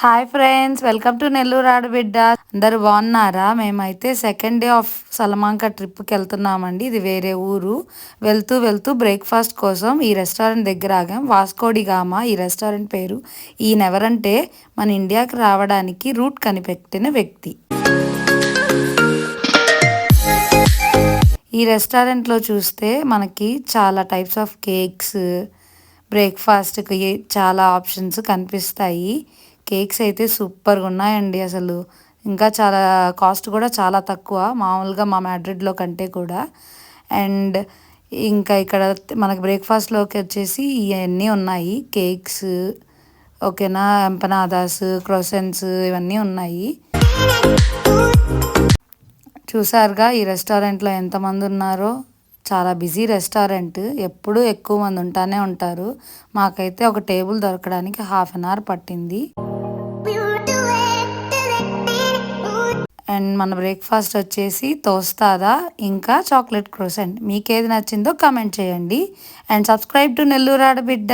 Hi friends, welcome to Nellore ఆడబిడ్డ. అందరు బాగున్నారా? మేమైతే సెకండ్ డే ఆఫ్ సలమాంక ట్రిప్కి వెళ్తున్నామండి. ఇది వేరే ఊరు. వెళ్తూ వెళ్తూ బ్రేక్ఫాస్ట్ కోసం ఈ రెస్టారెంట్ దగ్గర ఆగాం. వాస్కోడిగామా ఈ రెస్టారెంట్ పేరు. ఈయనెవరంటే మన ఇండియాకి రావడానికి రూట్ కనిపెట్టిన వ్యక్తి. ఈ రెస్టారెంట్లో చూస్తే మనకి చాలా టైప్స్ ఆఫ్ కేక్స్, బ్రేక్ఫాస్ట్కి చాలా ఆప్షన్స్ కనిపిస్తాయి. కేక్స్ అయితే సూపర్గా ఉన్నాయండి అసలు. ఇంకా చాలా కాస్ట్ కూడా చాలా తక్కువ మామూలుగా మా మ్యాడ్రిడ్లో కంటే కూడా. అండ్ ఇంకా ఇక్కడ మనకి బ్రేక్ఫాస్ట్లోకి వచ్చేసి ఇవన్నీ ఉన్నాయి. కేక్స్ ఓకేనా, ఎంపనాదాస్, క్రోసెంట్స్ ఇవన్నీ ఉన్నాయి. చూసారుగా ఈ రెస్టారెంట్లో ఎంతమంది ఉన్నారో. చాలా బిజీ రెస్టారెంట్, ఎప్పుడూ ఎక్కువ మంది ఉంటానే ఉంటారు. మాకైతే ఒక టేబుల్ దొరకడానికి హాఫ్ అన్ అవర్ పట్టింది. అండ్ మన బ్రేక్ఫాస్ట్ వచ్చేసి తోస్తాదా ఇంకా చాక్లెట్ క్రోసెంట్. మీకేది నచ్చిందో కామెంట్ చేయండి. అండ్ సబ్స్క్రైబ్ టు నెల్లూరు ఆడబిడ్డ.